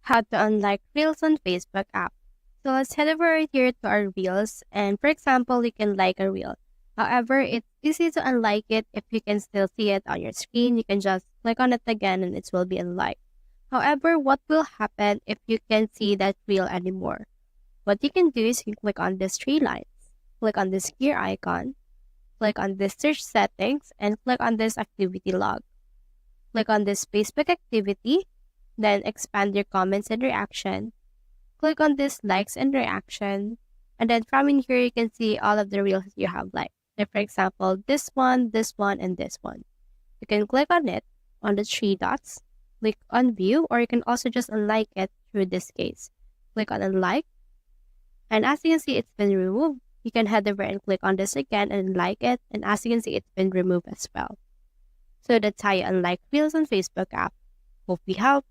How to unlike Reels on Facebook app. So let's head over right here to our Reels. And for example, you can like a Reel. However, it's easy to unlike it. If you can still see it on your screen, you can just click on it again and it will be unliked. However, what will happen if you can't see that Reel anymore? What you can do is you can click on these three lines, click on this gear icon, click on this search settings, and click on this activity log. Click on this Facebook activity, then expand your comments and reaction. Click on this likes and reaction. And then from in here, you can see all of the reels you have liked. Like for example, this one, and this one. You can click on it on the three dots, click on view, or you can also just unlike it through this case. Click on unlike. And as you can see, it's been removed. You can head over and click on this again and like it. And as you can see, it's been removed as well. So that's how you unlike Reels on Facebook app. Hope we help.